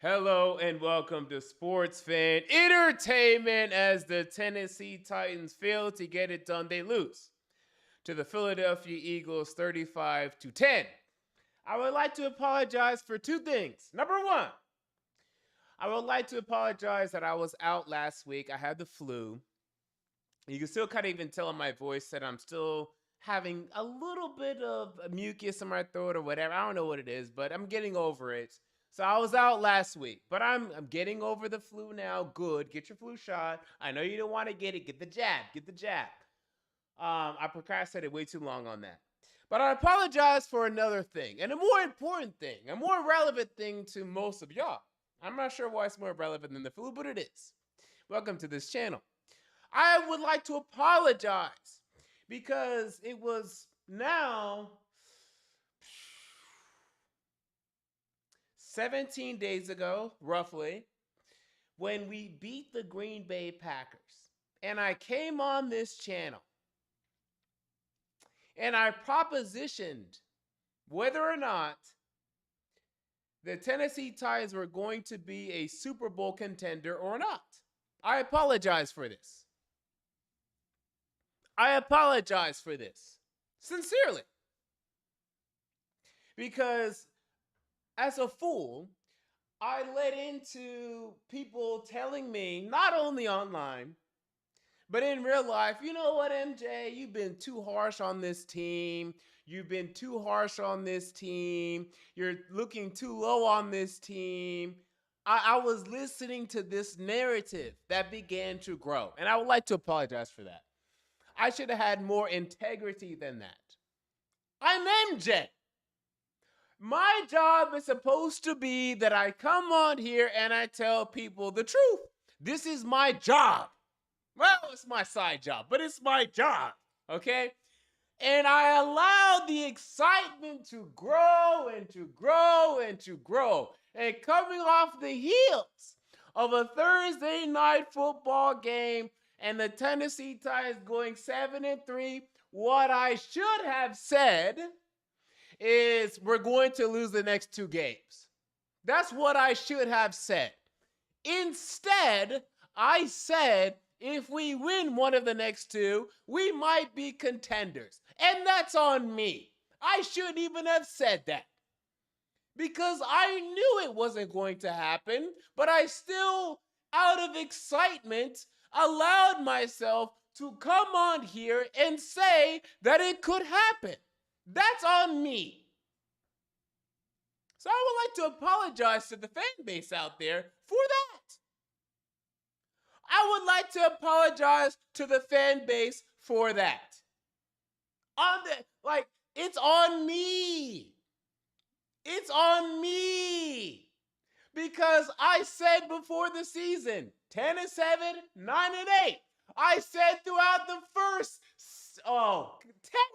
Hello and welcome to Sports Fan Entertainment. As the Tennessee Titans fail to get it done, they lose to the Philadelphia Eagles 35-10. I would like to apologize for two things. Number one, I would like to apologize that I was out last week. I had the flu. You can still kind of even tell in my voice that I'm still having a little bit of mucus in my throat or whatever. I don't know what it is, but I'm getting over it. So I was out last week, but I'm getting over the flu now. Good. Get your flu shot. I know you don't want to get it. Get the jab. Get the jab. I procrastinated way too long on that. But I apologize for another thing, and a more important thing, a more relevant thing to most of y'all. I'm not sure why it's more relevant than the flu, but it is. Welcome to this channel. I would like to apologize because it was now 17 days ago, roughly, when we beat the Green Bay Packers. And I came on this channel and I propositioned whether or not the Tennessee Titans were going to be a Super Bowl contender or not. I apologize for this. I apologize for this. Sincerely. Because as a fool, I led into people telling me, not only online, but in real life, you know what, MJ, you've been too harsh on this team. You've been too harsh on this team. You're looking too low on this team. I was listening to this narrative that began to grow, and I would like to apologize for that. I should have had more integrity than that. I'm MJ. My job is supposed to be that I come on here and I tell people the truth. This is my job. Well, it's my side job, but it's my job, okay? And I allowed the excitement to grow and to grow and to grow. And coming off the heels of a Thursday night football game and the Tennessee Titans going 7-3, what I should have said is we're going to lose the next two games. That's what I should have said. Instead, I said if we win one of the next two, we might be contenders. And that's on me. I shouldn't even have said that. Because I knew it wasn't going to happen, but I still, out of excitement, allowed myself to come on here and say that it could happen. That's on me. So I would like to apologize to the fan base out there for that. I would like to apologize to the fan base for that. It's on me. It's on me. Because I said before the season, 10-7, 9-8. I said throughout the first 10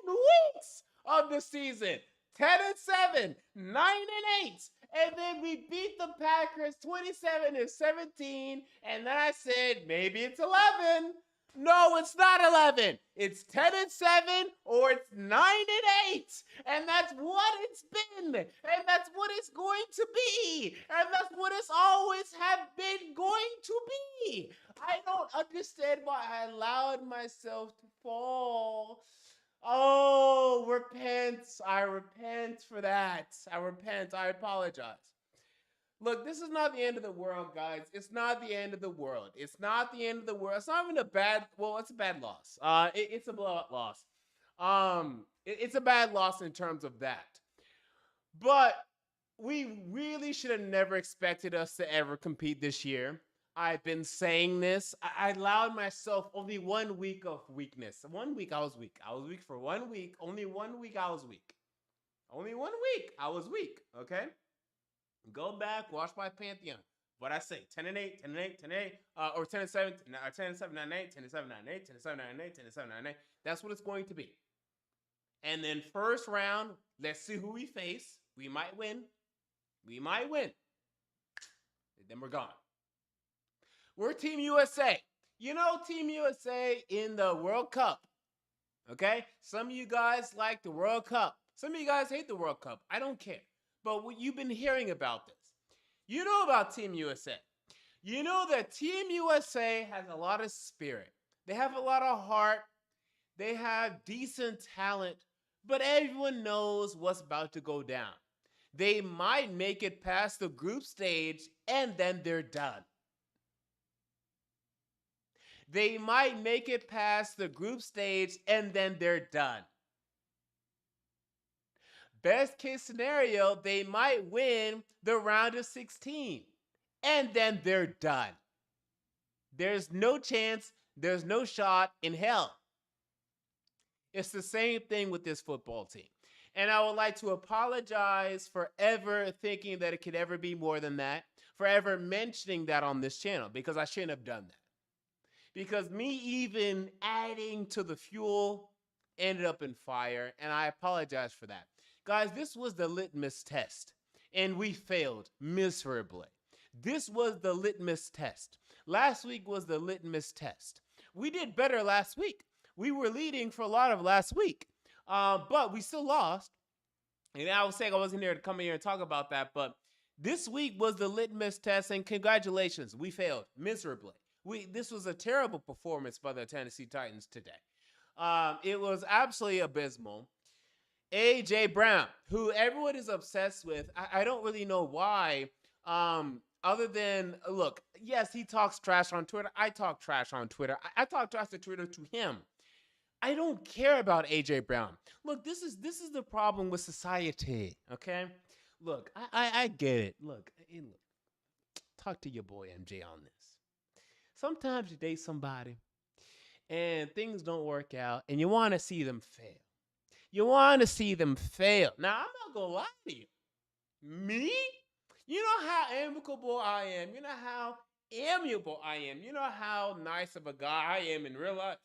weeks of the season, 10-7, 9-8. And then we beat the Packers 27-17. And then I said, maybe it's 11. No, it's not 11. It's 10-7 or it's 9-8. And that's what it's been. And that's what it's going to be. And that's what it's always have been going to be. I don't understand why I allowed myself to fall. Oh, repent. I repent for that. I repent. I apologize. Look, this is not the end of the world, guys. It's not the end of the world. It's not the end of the world. It's not even a bad, well, it's a bad loss. It's a blowout loss. It's a bad loss in terms of that. But we really should have never expected us to ever compete this year. I've been saying this. I allowed myself only 1 week of weakness. 1 week I was weak. I was weak for 1 week. Only 1 week I was weak. Only 1 week I was weak, okay? Go back, watch my Pantheon. What I say, 10-8, 10-8, 10-8, or 10-7, 10-7, 9-8, 10-7, 9-8, 10-7, 9-8, 10-7, 9-8. That's what it's going to be. And then first round, let's see who we face. We might win. We might win. And then we're gone. We're Team USA. You know Team USA in the World Cup. Okay? Some of you guys like the World Cup. Some of you guys hate the World Cup. I don't care. But you've been hearing about this. You know about Team USA. You know that Team USA has a lot of spirit. They have a lot of heart. They have decent talent, but everyone knows what's about to go down. They might make it past the group stage and then they're done. They might make it past the group stage and then they're done. Best case scenario, they might win the round of 16 and then they're done. There's no chance, there's no shot in hell. It's the same thing with this football team. And I would like to apologize for ever thinking that it could ever be more than that, for ever mentioning that on this channel, because I shouldn't have done that. Because me even adding to the fuel ended up in fire, and I apologize for that. Guys, this was the litmus test, and we failed miserably. This was the litmus test. Last week was the litmus test. We did better last week. We were leading for a lot of last week, but we still lost. And I was saying I wasn't here to come here and talk about that, but this week was the litmus test, and congratulations, we failed miserably. This was a terrible performance by the Tennessee Titans today. It was absolutely abysmal. A.J. Brown, who everyone is obsessed with, I don't really know why. Other than, look, yes, he talks trash on Twitter. I talk trash on Twitter. I talk trash to Twitter to him. I don't care about A.J. Brown. Look, this is the problem with society, okay? Look, I get it. Look, talk to your boy MJ on this. Sometimes you date somebody and things don't work out and you want to see them fail. You want to see them fail. Now, I'm not going to lie to you. Me? You know how amicable I am. You know how amiable I am. You know how nice of a guy I am in real life.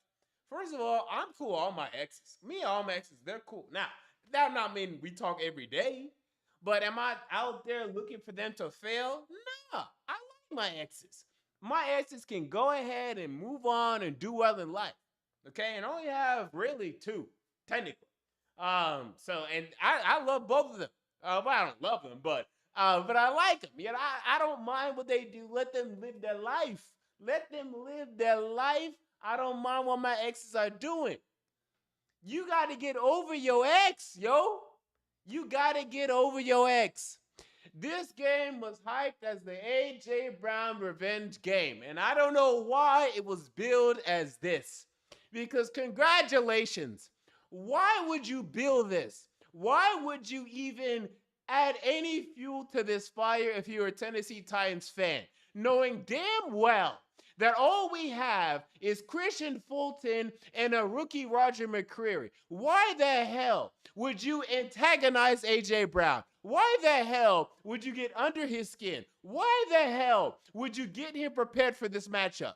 First of all, I'm cool with all my exes. Me and all my exes, they're cool. Now, that not mean we talk every day. But am I out there looking for them to fail? No, I like my exes. My exes can go ahead and move on and do well in life. Okay, and I only have really two, technically. And I love both of them. Well, I don't love them, but I like them. You know, I don't mind what they do. Let them live their life. Let them live their life. I don't mind what my exes are doing. You got to get over your ex, yo. You got to get over your ex. This game was hyped as the A.J. Brown revenge game, and I don't know why it was billed as this. Because congratulations. Why would you build this? Why would you even add any fuel to this fire if you're a Tennessee Titans fan, knowing damn well that all we have is Christian Fulton and a rookie Roger McCreary? Why the hell would you antagonize A.J. Brown? Why the hell would you get under his skin? Why the hell would you get him prepared for this matchup?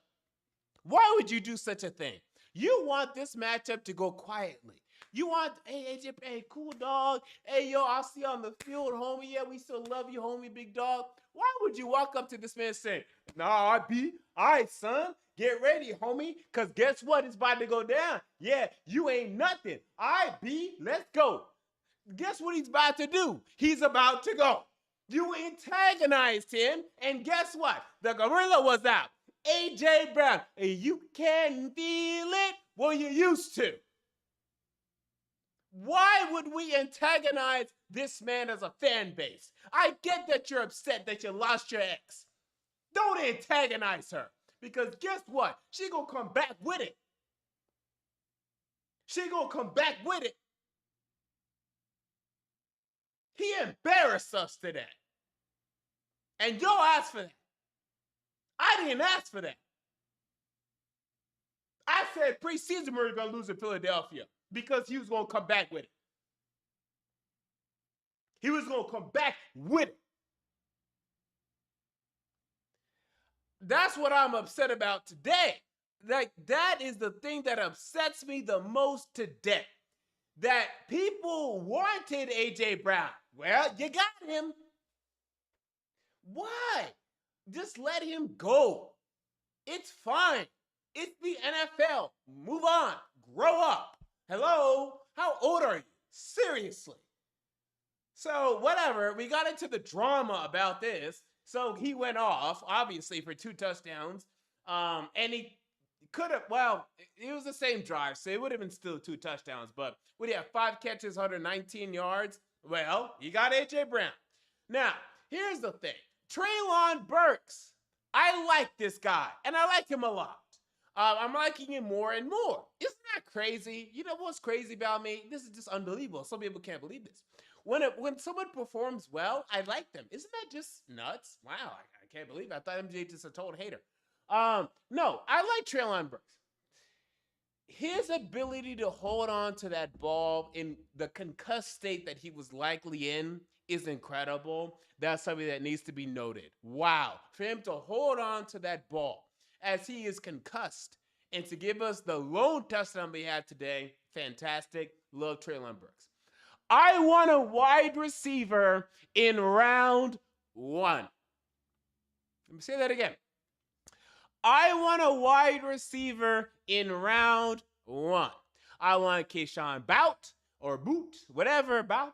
Why would you do such a thing? You want this matchup to go quietly. You want, hey, AJ, hey, cool dog. Hey, yo, I'll see you on the field, homie. Yeah, we still love you, homie, big dog. Why would you walk up to this man and say, nah, I be, all right, son, get ready, homie, because guess what? It's about to go down. Yeah, you ain't nothing. All right, B, let's go. Guess what he's about to do? He's about to go. You antagonized him, and guess what? The gorilla was out. A.J. Brown, you can feel it. Well, you used to. Why would we antagonize this man as a fan base? I get that you're upset that you lost your ex. Don't antagonize her, because guess what? She gonna come back with it. She gonna come back with it. He embarrassed us today. And y'all asked for that. I didn't ask for that. I said preseason we were going to lose in Philadelphia because he was going to come back with it. He was going to come back with it. That's what I'm upset about today. Like, that is the thing that upsets me the most today. That people wanted A.J. Brown. Well, you got him. Why? Just let him go. It's fine. It's the NFL. Move on. Grow up. Hello? How old are you? Seriously. So, whatever. We got into the drama about this. So he went off, obviously, for 2 touchdowns. And he could have, well, it was the same drive, so it would have been still 2 touchdowns. But would he have 5 catches, 119 yards? Well, you got A.J. Brown. Now, here's the thing. Treylon Burks. I like this guy, and I like him a lot. I'm liking him more and more. Isn't that crazy? You know what's crazy about me? This is just unbelievable. Some people can't believe this. When someone performs well, I like them. Isn't that just nuts? Wow, I can't believe it. I thought MJ just a total hater. No, I like Treylon Burks. His ability to hold on to that ball in the concussed state that he was likely in is incredible. That's something that needs to be noted. Wow. For him to hold on to that ball as he is concussed and to give us the lone touchdown we had today, fantastic. Love Treylon Burks. I want a wide receiver in round 1. Let me say that again. I want a wide receiver in round 1. I want Keyshawn Bout or Boot, whatever, Bout.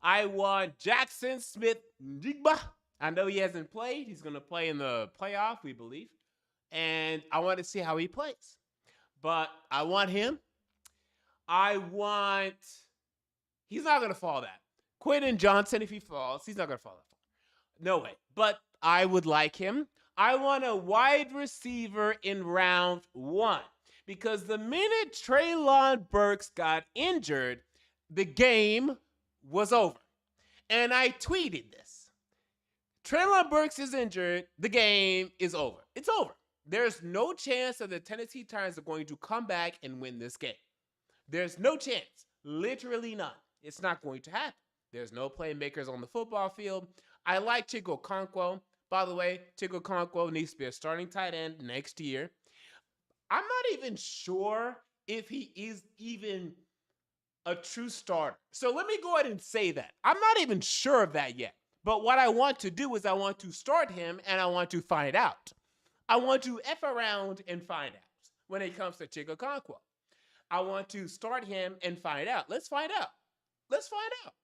I want Jackson Smith-Njigba. I know he hasn't played. He's going to play in the playoff, we believe. And I want to see how he plays. But I want him. He's not going to fall that. Quentin Johnson, if he falls, he's not going to fall that far. No way. But I would like him. I want a wide receiver in round 1 because the minute Treylon Burks got injured, the game was over. And I tweeted this. Treylon Burks is injured. The game is over. It's over. There's no chance that the Tennessee Titans are going to come back and win this game. There's no chance. Literally none. It's not going to happen. There's no playmakers on the football field. I like Chigga Okonkwo. By the way, Chigga Okonkwo needs to be a starting tight end next year. I'm not even sure if he is even a true starter. So let me go ahead and say that. I'm not even sure of that yet. But what I want to do is I want to start him and I want to find out. I want to F around and find out when it comes to Chigga Okonkwo. I want to start him and find out. Let's find out. Let's find out.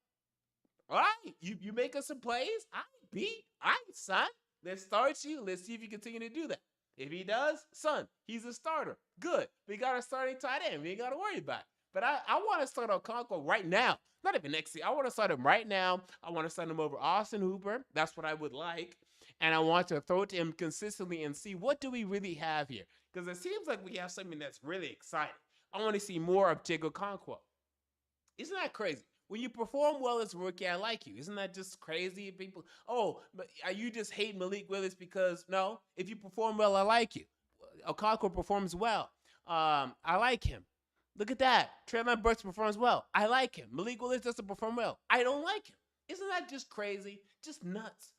All right, you make us some plays. All right, son. Let's start you. Let's see if you continue to do that. If he does, son, he's a starter. Good. We got a starting tight end. We ain't got to worry about it. But I want to start Okonkwo right now. Not even next year. I want to start him right now. I want to start him over Austin Hooper. That's what I would like. And I want to throw it to him consistently and see what do we really have here. Because it seems like we have something that's really exciting. I want to see more of Chigga Okonkwo. Isn't that crazy? When you perform well as a rookie, I like you. Isn't that just crazy? People, but you just hate Malik Willis because, no, if you perform well, I like you. Okonkwo performs well. I like him. Look at that. Treylon Burks performs well. I like him. Malik Willis doesn't perform well. I don't like him. Isn't that just crazy? Just nuts.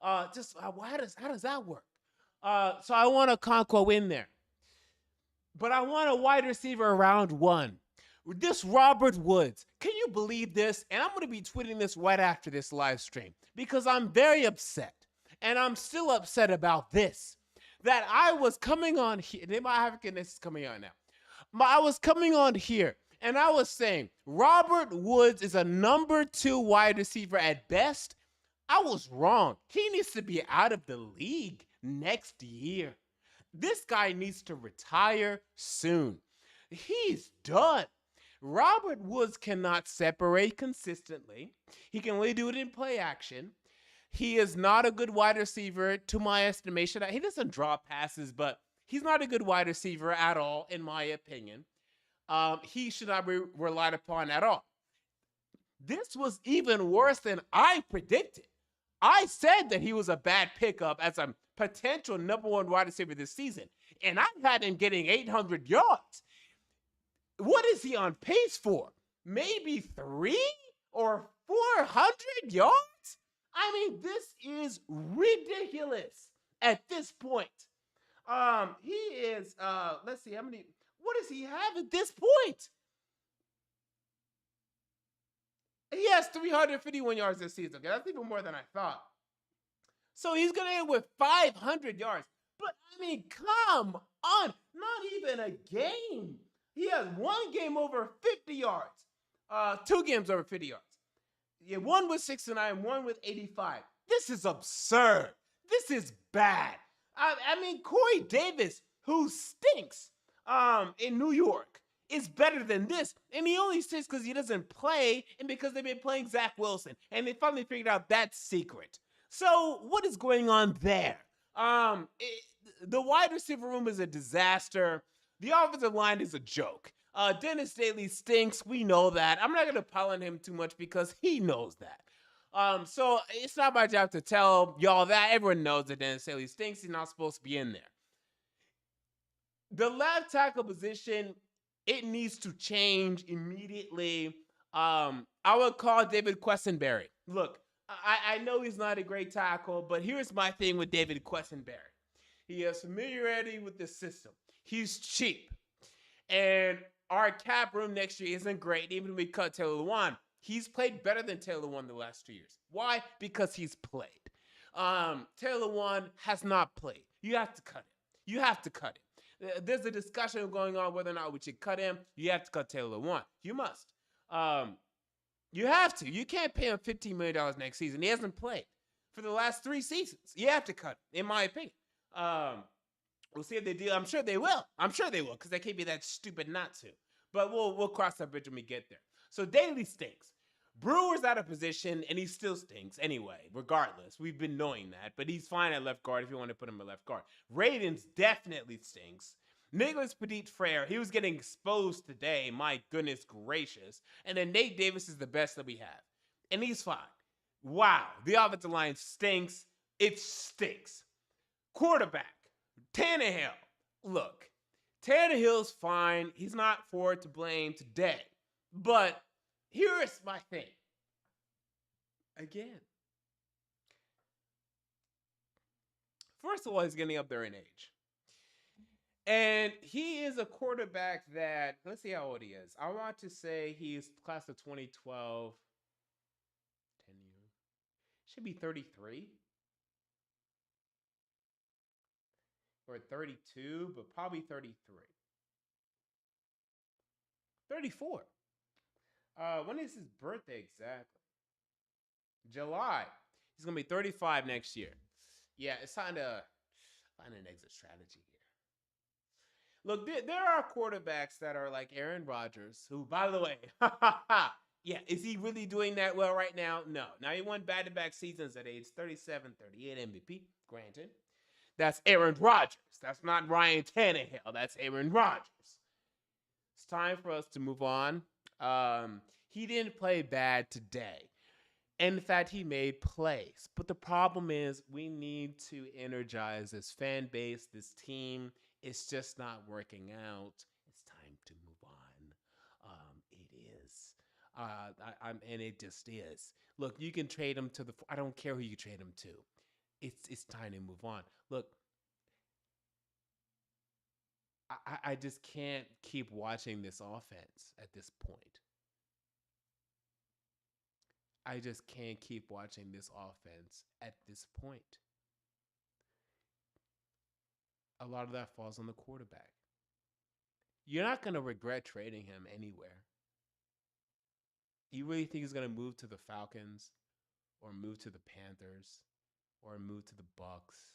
How does that work? So I want Okonkwo in there. But I want a wide receiver around 1. This Robert Woods, can you believe this? And I'm going to be tweeting this right after this live stream because I'm very upset. And I'm still upset about this. That I was coming on here. My Africanness is coming on now. I was coming on here and I was saying Robert Woods is a number 2 wide receiver at best. I was wrong. He needs to be out of the league next year. This guy needs to retire soon. He's done. Robert Woods cannot separate consistently. He can only do it in play action. He is not a good wide receiver to my estimation. He doesn't drop passes, but he's not a good wide receiver at all, in my opinion. He should not be relied upon at all. This was even worse than I predicted. I said that he was a bad pickup as a potential number 1 wide receiver this season, and I had him getting 800 yards. What is he on pace for? Maybe 3 or 400 yards? I mean, this is ridiculous at this point. He is, let's see, what does he have at this point? He has 351 yards this season. Okay, that's even more than I thought. So he's going to end with 500 yards. But, I mean, come on. Not even a game. He has 1 game over 50 yards. 2 games over 50 yards. Yeah, 1 with 69, 1 with 85. This is absurd. This is bad. I mean, Corey Davis, who stinks in New York, is better than this. And he only stinks because he doesn't play and because they've been playing Zach Wilson. And they finally figured out that secret. So, what is going on there? The wide receiver room is a disaster. The offensive line is a joke. Dennis Daly stinks. We know that. I'm not going to pile on him too much because he knows that. So it's not my job to tell y'all that. Everyone knows that Dennis Daly stinks. He's not supposed to be in there. The left tackle position, it needs to change immediately. I would call David Quessenberry. Look, I know he's not a great tackle, but here's my thing with David Quessenberry. He has familiarity with the system. He's cheap. And our cap room next year isn't great, even if we cut Taylor Lewan. He's played better than Taylor Lewan the last 2 years. Why? Because he's played. Taylor Lewan has not played. You have to cut him. You have to cut him. There's a discussion going on whether or not we should cut him. You have to cut Taylor Lewan. You must. You have to. You can't pay him $15 million next season. He hasn't played for the last 3 seasons. You have to cut him, in my opinion. We'll see if they do. I'm sure they will. I'm sure they will because they can't be that stupid not to. But we'll cross that bridge when we get there. So Daly stinks. Brewer's out of position, and he still stinks anyway, regardless. We've been knowing that. But he's fine at left guard if you want to put him at left guard. Radens definitely stinks. Nicholas Petit-Frere, he was getting exposed today. My goodness gracious. And then Nate Davis is the best that we have. And he's fine. Wow. The offensive line stinks. It stinks. Quarterback, Tannehill. Look, Tannehill's fine. He's not for to blame today. But here's my thing. Again. First of all, he's getting up there in age. And he is a quarterback that, let's see how old he is. I want to say he's class of 2012. 10 years. Should be 33. Or 32, but probably 33. 34. When is his birthday exactly? July. He's going to be 35 next year. Yeah, it's time to find an exit strategy here. Look, there are quarterbacks that are like Aaron Rodgers, who, by the way, yeah, is he really doing that well right now? No. Now he won back-to-back seasons at age 37, 38 MVP, granted. That's Aaron Rodgers. That's not Ryan Tannehill. That's Aaron Rodgers. It's time for us to move on. He didn't play bad today. In fact, he made plays. But the problem is we need to energize this fan base, this team. It's just not working out. It's time to move on. It is. And it just is. Look, you can trade him to the. I don't care who you trade him to. It's time to move on. Look, I just can't keep watching this offense at this point. I just can't keep watching this offense at this point. A lot of that falls on the quarterback. You're not going to regret trading him anywhere. You really think he's going to move to the Falcons or move to the Panthers or move to the Bucks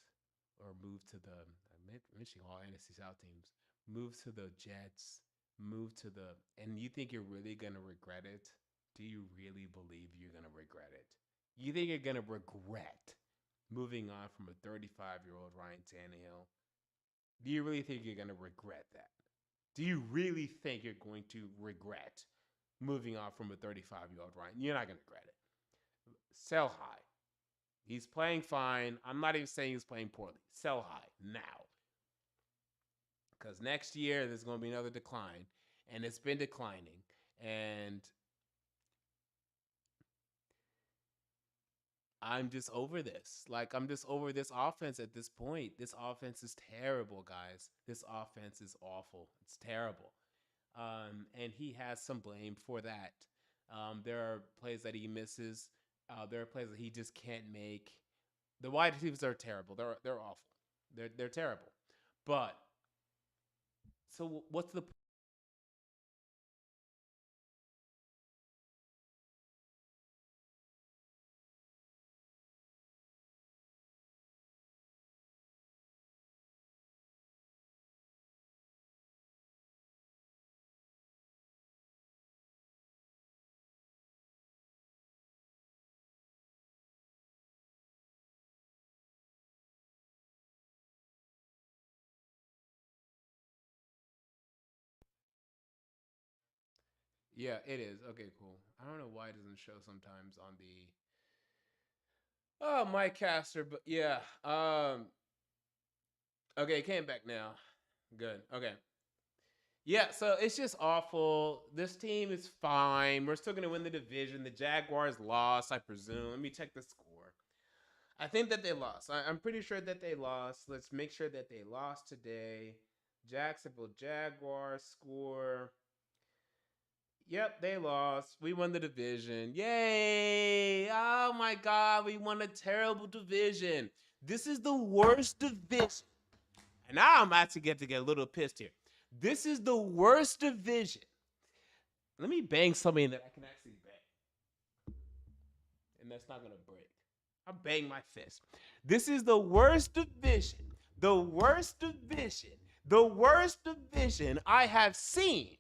or move to the mentioning all NFC South teams, move to the Jets, move to the, and you think you're really going to regret it? Do you really believe you're going to regret it? You think you're going to regret moving on from a 35-year-old Ryan Tannehill? Do you really think you're going to regret that? Do you really think you're going to regret moving on from a 35-year-old Ryan? You're not going to regret it. Sell high. He's playing fine. I'm not even saying he's playing poorly. Sell high now. Because next year, there's going to be another decline. And it's been declining. And I'm just over this. Like, I'm just over this offense at this point. This offense is terrible, guys. This offense is awful. It's terrible. And he has some blame for that. There are plays that he misses. There are plays that he just can't make. The wide receivers are terrible. They're awful. They're terrible. But so what's the Yeah, it is. Okay, cool. I don't know why it doesn't show sometimes on the my caster, but yeah. Okay, it came back now. Good. Okay. Yeah, so it's just awful. This team is fine. We're still gonna win the division. The Jaguars lost, I presume. Let me check the score. I think that they lost. I'm pretty sure that they lost. Let's make sure that they lost today. Jacksonville Jaguars score. Yep, they lost. We won the division. Yay! Oh my god, we won a terrible division. This is the worst division. And now I'm actually get to get a little pissed here. This is the worst division. Let me bang something that I can actually bang. And that's not gonna break. I bang my fist. This is the worst division. The worst division. The worst division I have seen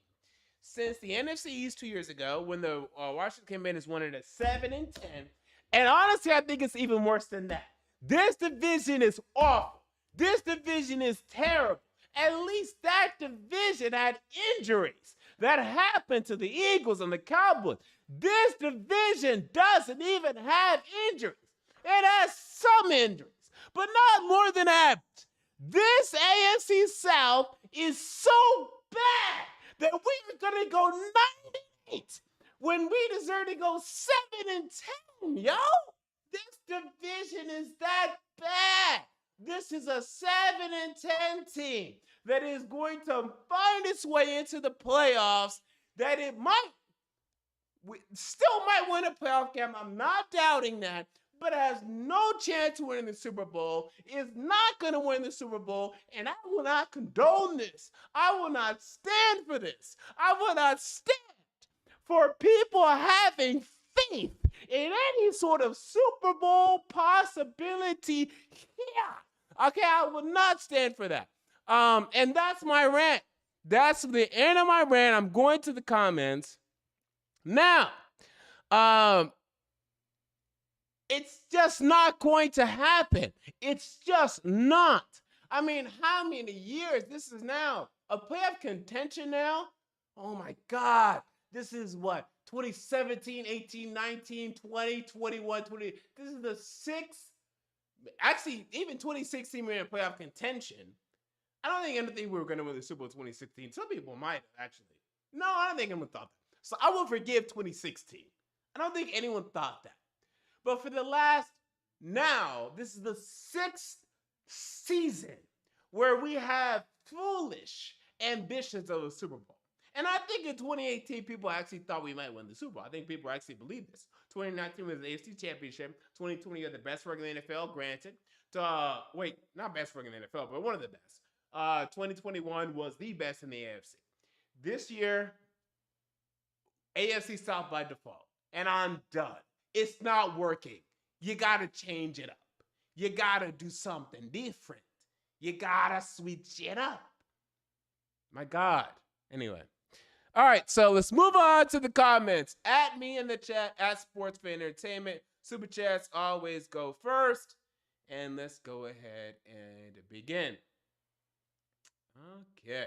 since the NFC East 2 years ago, when the Washington Commanders won it at 7-10. And honestly, I think it's even worse than that. This division is awful. This division is terrible. At least that division had injuries that happened to the Eagles and the Cowboys. This division doesn't even have injuries. It has some injuries, but not more than average. This AFC South is so bad that we are going to go 98 when we deserve to go 7-10, yo. This division is that bad. This is a 7-10 team that is going to find its way into the playoffs, that it might, still might win a playoff game. I'm not doubting that, but has no chance of winning the Super Bowl, is not going to win the Super Bowl, and I will not condone this. I will not stand for this. I will not stand for people having faith in any sort of Super Bowl possibility here. Okay, I will not stand for that. And that's my rant. That's the end of my rant. I'm going to the comments. Now, it's just not going to happen. It's just not. I mean, how many years? This is now a playoff contention now? Oh my God. This is what? 2017, 18, 19, 20, 21, 20. This is the sixth. Actually, even 2016, we were in playoff contention. I don't think anything we were going to win the Super Bowl 2016. Some people might have, actually. No, I don't think anyone thought that. So I will forgive 2016. I don't think anyone thought that. But for the last, now, this is the sixth season where we have foolish ambitions of a Super Bowl. And I think in 2018, people actually thought we might win the Super Bowl. I think people actually believe this. 2019 was the AFC Championship. 2020, you're the best record in the NFL, granted. Wait, not best record in the NFL, but one of the best. 2021 was the best in the AFC. This year, AFC South by default. And I'm done. It's not working. You got to change it up. You got to do something different. You got to switch it up. My God. Anyway. All right, so let's move on to the comments. At me in the chat, at Sports Fan Entertainment. Super chats always go first. And let's go ahead and begin. Okay.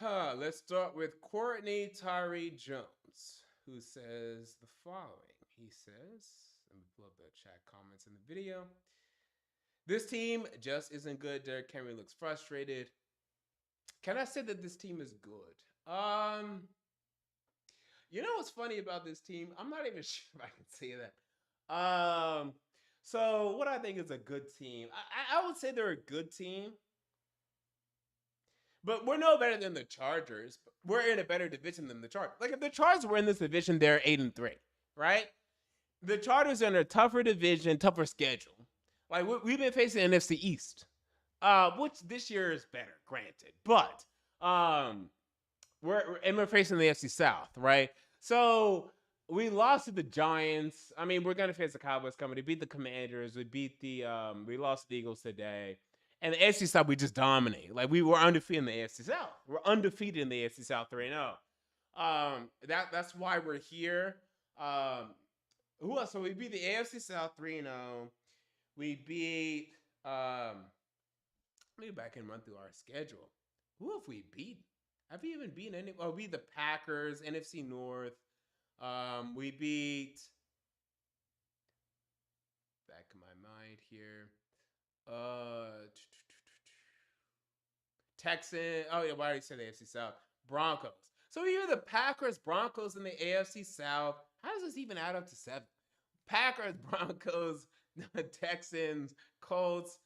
Let's start with Courtney Tyree Jones, who says the following. He says, let me pull up the chat comments in the video. This team just isn't good. Derrick Henry looks frustrated. Can I say that this team is good? You know what's funny about this team? I'm not even sure if I can say that. So what I think is a good team, I would say they're a good team. But we're no better than the Chargers. We're in a better division than the Chargers. Like if the Chargers were in this division, they're 8-3, right? The Chargers are in a tougher division, tougher schedule. Like we've been facing the NFC East, which this year is better, granted. But we're facing the NFC South, right? So we lost to the Giants. I mean, we're gonna face the Cowboys coming. We beat the Commanders. We lost the Eagles today. And the AFC South, we just dominate. Like we were undefeated in the AFC South. We're undefeated in the AFC South 3-0. That's why we're here. Who else? So we beat the AFC South 3-0. We beat Let me back and run through our schedule. Who have we beaten? Have we even beaten any? Oh, we the Packers, NFC North. We beat. Back in my mind here. Uh, Texans. Oh yeah, I already said the AFC South. Broncos. So even the Packers, Broncos in the AFC South. How does this even add up to 7? Packers, Broncos, Texans, Colts,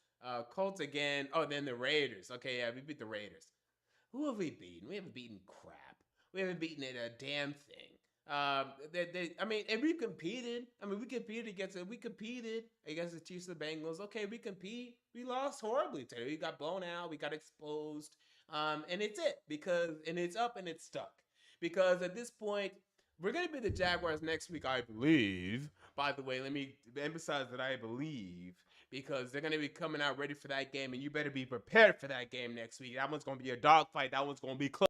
Colts again. Oh, then the Raiders. Okay, yeah, we beat the Raiders. Who have we beaten? We haven't beaten crap. We haven't beaten it a damn thing. I mean, and we competed. I mean, we competed against it. We competed against the Chiefs and the Bengals. Okay, we compete. We lost horribly today. We got blown out. We got exposed. And it's it and it's up and it's stuck. Because at this point, we're gonna be the Jaguars next week, I believe. By the way, let me emphasize that I believe because they're going to be coming out ready for that game, and you better be prepared for that game next week. That one's going to be a dogfight. That one's going to be close.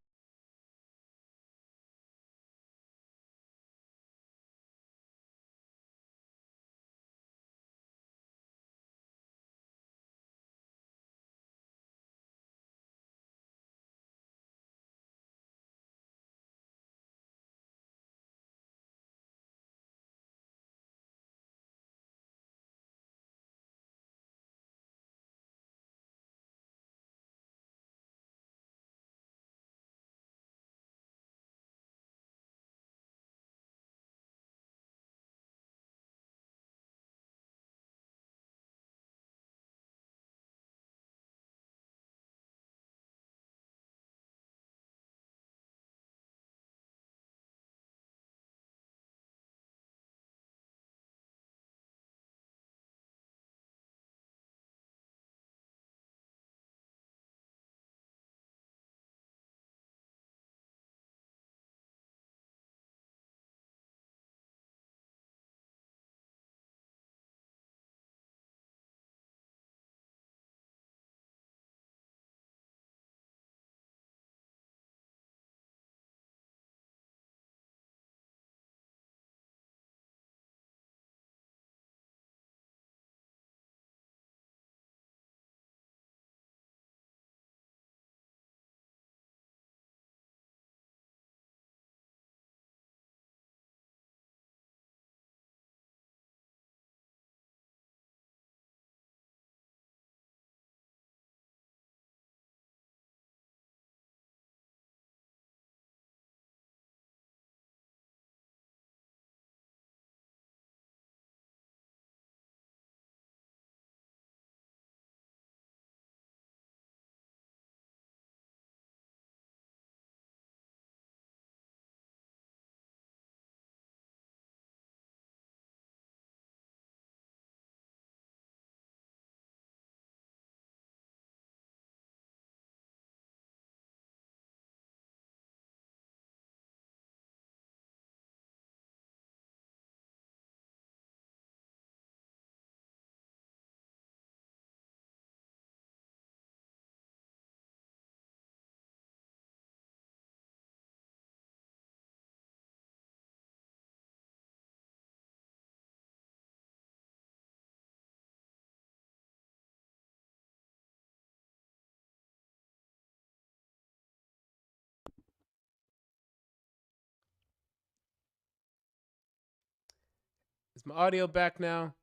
Is my audio back now?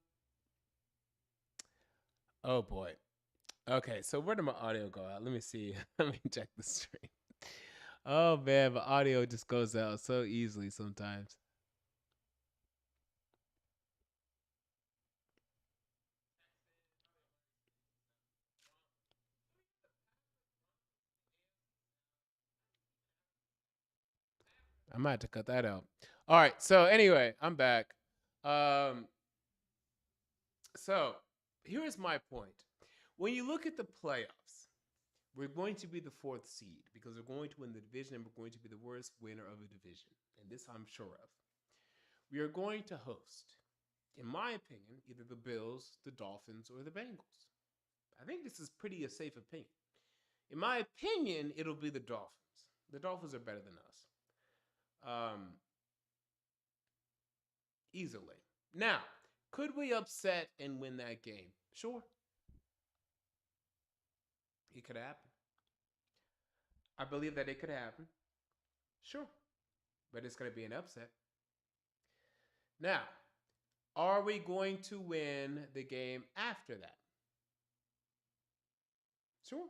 Oh boy. Okay, so where did my audio go out? Let me see. Let me check the stream. Oh man, my audio just goes out so easily sometimes. I might have to cut that out. All right. So anyway, I'm back. Um, so here's my point. When you look at the playoffs, we're going to be the 4th seed because we're going to win the division and we're going to be the worst winner of a division. And this I'm sure of. We are going to host, in my opinion, either the Bills, the Dolphins, or the Bengals. I think this is pretty a safe opinion. In my opinion, it'll be the Dolphins. The Dolphins are better than us. Easily. Now, could we upset and win that game? Sure. it could happen. I believe that it could happen. Sure. But it's going to be an upset. Now, are we going to win the game after that? Sure.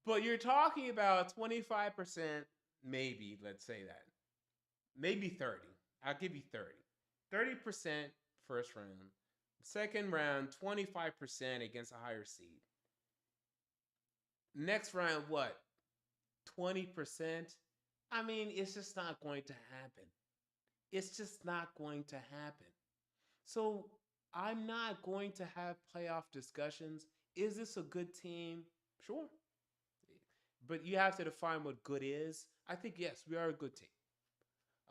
But you're talking about 25%, maybe, let's say that. Maybe 30. I'll give you 30. 30% first round. Second round, 25% against a higher seed. Next round, what? 20%? I mean, it's just not going to happen. It's just not going to happen. So I'm not going to have playoff discussions. Is this a good team? Sure. But you have to define what good is. I think, yes, we are a good team.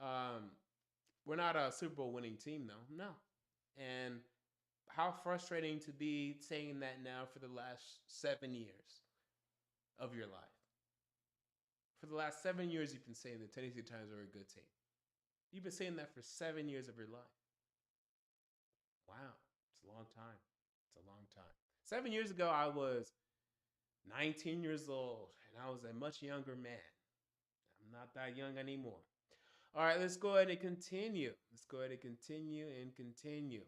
Um, we're not a Super Bowl winning team, though. No. And how frustrating to be saying that now for the last 7 years of your life. For the last 7 years, you've been saying the Tennessee Titans are a good team. You've been saying that for 7 years of your life. Wow. It's a long time. It's a long time. 7 years ago, I was 19 years old, and I was a much younger man. I'm not that young anymore. All right, let's go ahead and continue. Let's go ahead and continue and continue.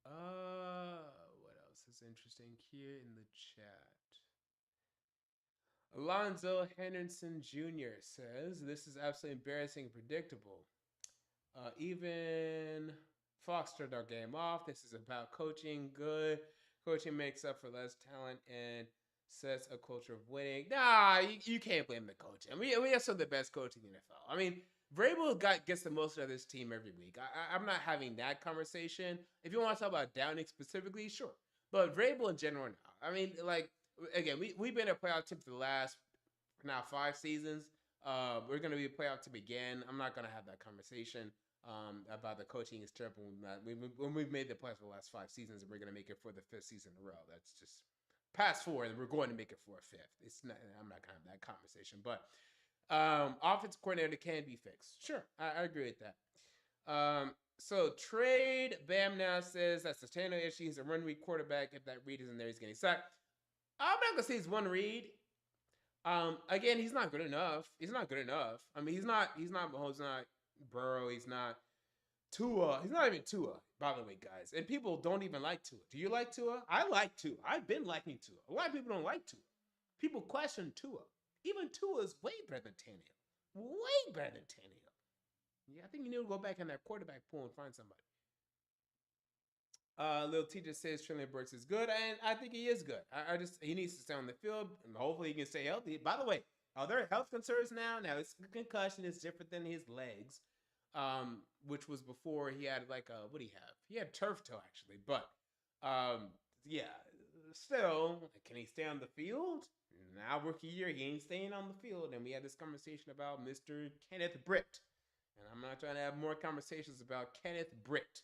What else is interesting here in the chat? Alonzo Henderson Jr. says, this is absolutely embarrassing and predictable. Even Fox turned our game off. This is about coaching. Good. Coaching makes up for less talent and sets a culture of winning. Nah, you can't blame the coach. I mean, we have some of the best coaching in the NFL. I mean, Vrabel gets the most out of this team every week. I'm not having that conversation. If you want to talk about Downing specifically, sure. But Vrabel in general, no. I mean, like, again, we've been a playoff team for the last now 5 seasons. We're going to be a playoff team again. I'm not going to have that conversation about the coaching is terrible. When we've made the playoffs for the last 5 seasons, and we're going to make it for the 5th season in a row. That's just past 4, and we're going to make it for a 5th. It's not. I'm not going to have that conversation. But offensive coordinator can be fixed. Sure, I agree with that. So trade Bam now says that's a Tano issue. He's a run read quarterback. If that read isn't there, he's getting sacked. I'm not gonna say he's one read. Again, he's not good enough. He's not good enough. I mean, he's not Mahomes, he's not Burrow, he's not Tua. He's not even Tua, by the way, guys. And people don't even like Tua. Do you like Tua? I like Tua. I've been liking Tua. A lot of people don't like Tua. People question Tua. Even Tua is way better than Tannehill. Way better than Tannehill. Yeah, I think you need to go back in that quarterback pool and find somebody. Little teacher says Trillian Burks is good, and I think he is good. I just he needs to stay on the field, and hopefully he can stay healthy. By the way, are there health concerns now? Now his concussion is different than his legs, which was before he had like a what do he have? He had turf toe actually, but yeah, still can he stay on the field? Now rookie year, he ain't staying on the field, and we had this conversation about Mr. Kenneth Britt, and I'm not trying to have more conversations about Kenneth Britt.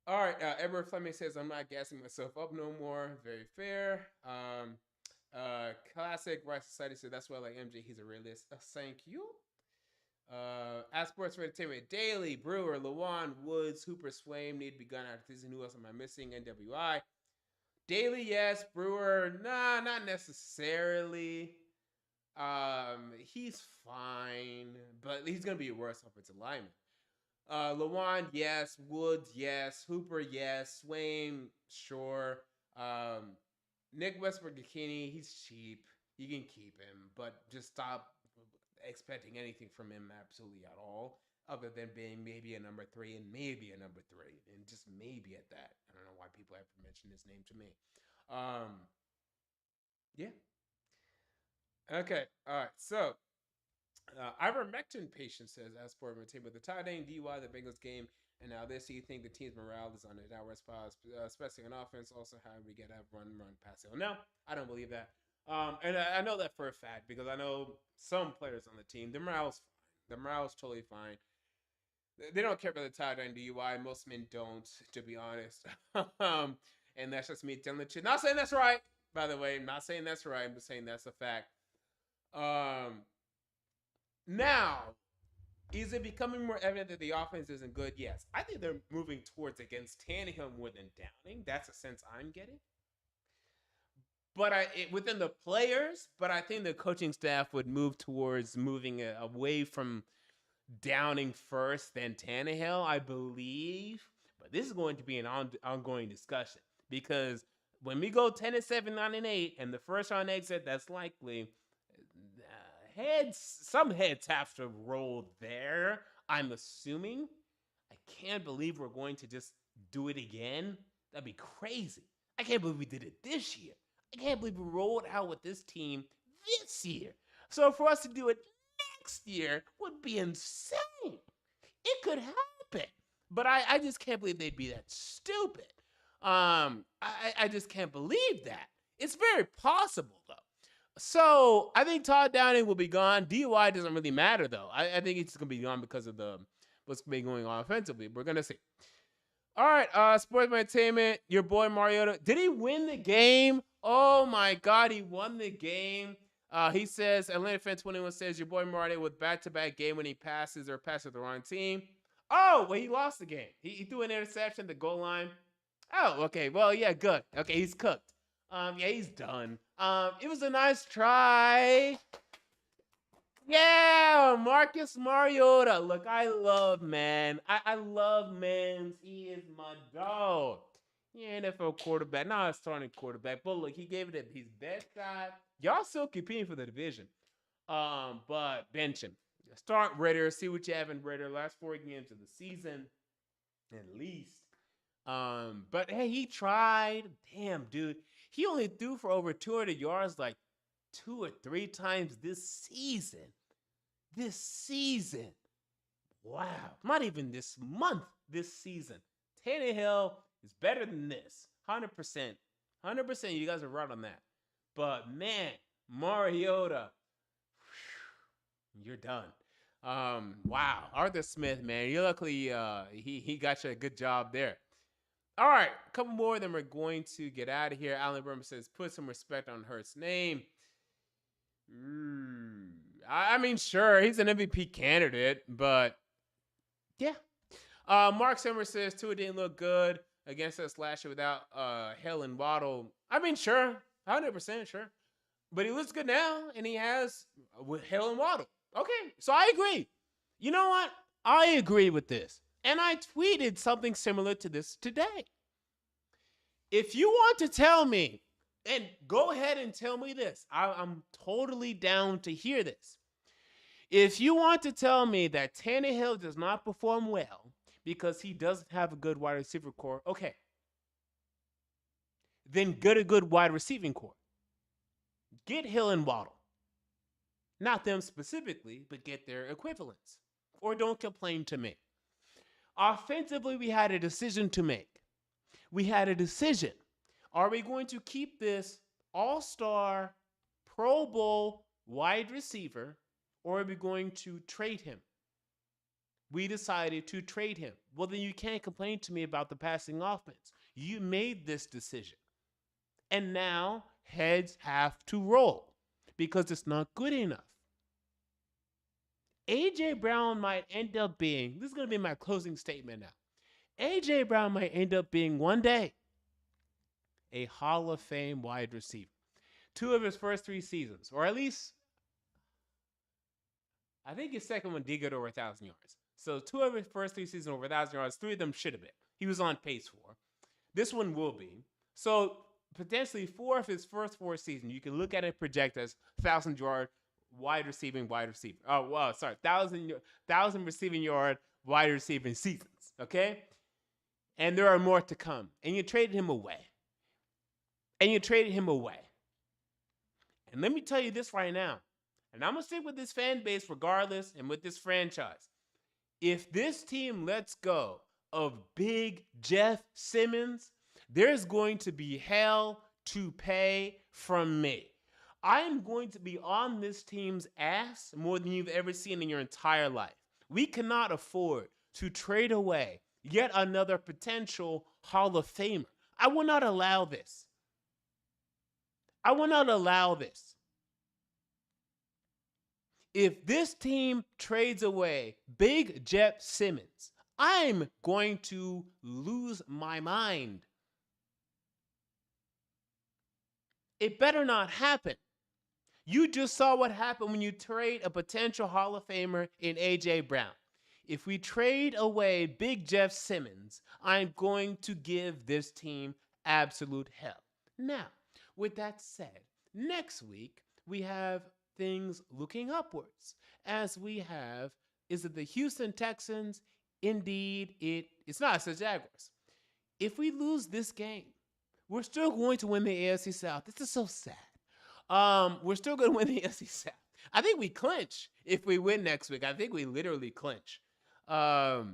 All right, Edward Fleming says, I'm not gassing myself up no more. Very fair. Classic Rice Society said, that's why I like MJ. He's a realist. Thank you. At Sports for Entertainment Daily, Brewer, Lawan, Woods, Hooper, Swaim need to be gone after season. Who else am I missing? NWI. Daily, yes. Brewer, nah, not necessarily. He's fine, but he's going to be a worse offensive lineman. Lawan, yes. Woods, yes. Hooper, yes. Swain, sure. Nick Westbrook-Ikini, he's cheap. You can keep him, but just stop expecting anything from him absolutely at all, other than being maybe a number 3 and maybe a number 3, and just maybe at that. I don't know why people have mentioned his name to me. Yeah. Okay. All right. So, ivermectin patient says, as for with the tight end DUI, the Bengals game, and now this, you think the team's morale is on a downward spiral, especially on offense. Also, how we get a run, pass. No, I don't believe that. And I know that for a fact because I know some players on the team. The morale's fine. The morale's totally fine. They don't care about the tight end DUI. Most men don't, to be honest. And that's just me telling the truth. Not saying that's right, by the way. I'm not saying that's right. I'm just saying that's a fact. Now, Is it becoming more evident that the offense isn't good? Yes. I think they're moving towards against Tannehill more than Downing. That's a sense I'm getting. But within the players, but I think the coaching staff would move towards moving away from Downing first, then Tannehill, I believe. But this is going to be an ongoing discussion because when we go 10-7, 9-8, and the first round exit, that's likely some heads have to roll there. I'm assuming. I can't believe we're going to just do it again. That'd be crazy. I can't believe we did it this year. I can't believe we rolled out with this team this year. So for us to do it next year would be insane. It could happen. But I just can't believe they'd be that stupid. I just can't believe that. It's very possible, though. So I think Todd Downing will be gone. DUI doesn't really matter, though. I think he's going to be gone because of what's been going on offensively. We're going to see. All right, sports entertainment. Your boy Mariota. Did he win the game? Oh my God, he won the game. He says, Atlanta Fan 21 says, your boy Mariota with back-to-back game-winning passes or passes with the wrong team. Oh, well, he lost the game. He threw an interception at the goal line. Oh, okay. Well, yeah, good. Okay, he's cooked. Yeah, he's done. It was a nice try. Yeah, Marcus Mariota. Look, I love man. I love Mans. He is my dog. Yeah, NFL quarterback. Not a starting quarterback, but look, he gave it his best shot. Y'all still competing for the division. But bench him. Start Ritter. See what you have in Ritter. Last 4 games of the season, at least. But hey, he tried. Damn, dude. He only threw for over 200 yards like 2 or 3 times this season. This season. Wow. Not even this month, this season. Tannehill is better than this. 100%. 100%. You guys are right on that. But man, Mariota, you're done. Wow. Arthur Smith, man. You luckily he got you a good job there. All right, a couple more, then we're going to get out of here. Alan Burma says, put some respect on Hurt's name. I mean, sure, he's an MVP candidate, but yeah. Mark Summer says, Tua didn't look good against us last year without Hill and Waddle. I mean, sure, 100% sure. But he looks good now, and he has with Hill and Waddle. Okay, so I agree. You know what? I agree with this. And I tweeted something similar to this today. If you want to tell me, and go ahead and tell me this, I'm totally down to hear this. If you want to tell me that Tannehill does not perform well because he doesn't have a good wide receiver core, okay. Then get a good wide receiving core. Get Hill and Waddle. Not them specifically, but get their equivalents. Or don't complain to me. Offensively, we had a decision to make. We had a decision. Are we going to keep this all-star Pro Bowl wide receiver, or are we going to trade him? We decided to trade him. Well, then you can't complain to me about the passing offense. You made this decision. And now heads have to roll because it's not good enough. A.J. Brown might end up being, this is going to be my closing statement now. A.J. Brown might end up being one day a Hall of Fame wide receiver. 2 of his first 3 seasons, or at least, I think his second one did get over 1,000 yards. So 2 of his first 3 seasons over 1,000 yards, 3 of them should have been. He was on pace for. This one will be. So potentially 4 of his first 4 seasons, you can look at it project as 1,000-yard wide receiver. Oh, wow, sorry, 1,000 receiving yard wide receiving seasons, okay? And there are more to come. And you traded him away. And let me tell you this right now, and I'm going to stick with this fan base regardless and with this franchise. If this team lets go of Big Jeff Simmons, there's going to be hell to pay from me. I am going to be on this team's ass more than you've ever seen in your entire life. We cannot afford to trade away yet another potential Hall of Famer. I will not allow this. If this team trades away Big Jeff Simmons, I'm going to lose my mind. It better not happen. You just saw what happened when you trade a potential Hall of Famer in A.J. Brown. If we trade away Big Jeff Simmons, I'm going to give this team absolute hell. Now, with that said, next week we have things looking upwards. As we have, is it the Houston Texans? Indeed, it's not. It's the Jaguars. If we lose this game, we're still going to win the AFC South. This is so sad. We're still going to win the AFC South. I think we clinch if we win next week. I think we literally clinch. Okay,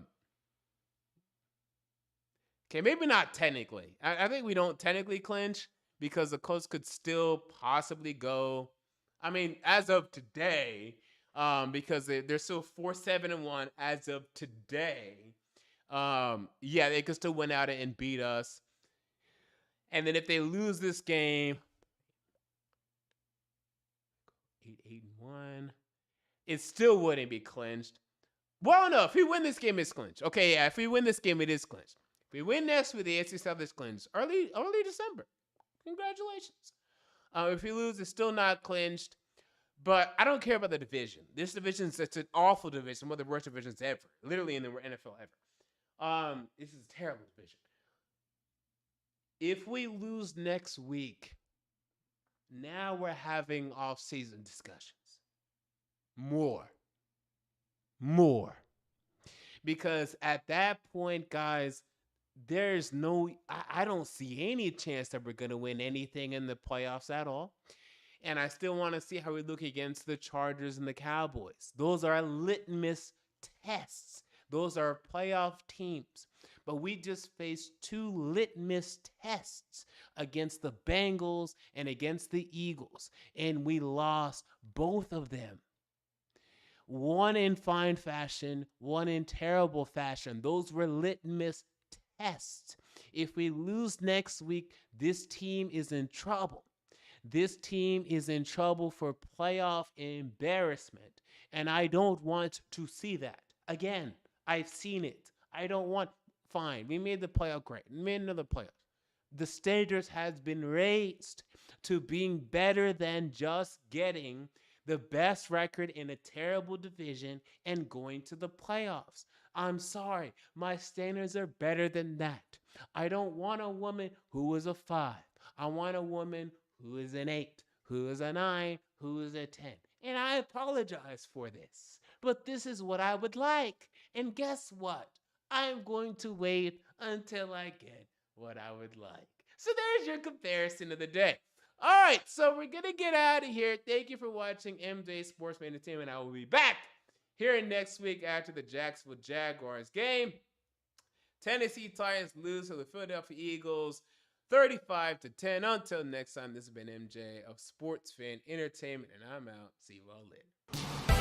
maybe not technically. I think we don't technically clinch because the Colts could still possibly go. I mean, as of today, because they're still 4-7-1 as of today. Yeah, they could still win out and beat us. And then if they lose this game, 8-1, it still wouldn't be clinched. Well, no, if we win this game, it's clinched. Okay, yeah, if we win this game, it is clinched. If we win next with the AFC South, it's clinched. Early December. Congratulations. If we lose, it's still not clinched. But I don't care about the division. This division is an awful division, one of the worst divisions ever, literally in the NFL ever. This is a terrible division. If we lose next week, now we're having off-season discussions. More. Because at that point, guys, there's no, I don't see any chance that we're going to win anything in the playoffs at all. And I still want to see how we look against the Chargers and the Cowboys. Those are litmus tests. Those are playoff teams. But we just faced 2 litmus tests against the Bengals and against the Eagles. And we lost both of them. One in fine fashion, one in terrible fashion. Those were litmus tests. If we lose next week, this team is in trouble. This team is in trouble for playoff embarrassment. And I don't want to see that. Again, I've seen it. I don't want, fine, we made the playoff great. We made another playoff. The standards has been raised to being better than just getting the best record in a terrible division and going to the playoffs. I'm sorry, my standards are better than that. I don't want a woman who is a 5. I want a woman who is an 8, who is a 9, who is a 10. And I apologize for this, but this is what I would like. And guess what? I'm going to wait until I get what I would like. So there's your comparison of the day. All right, so we're going to get out of here. Thank you for watching MJ Sports Entertainment. I will be back here next week after the Jacksonville Jaguars game. Tennessee Titans lose to the Philadelphia Eagles 35-10. Until next time, this has been MJ of Sports Fan Entertainment, and I'm out. See you all later.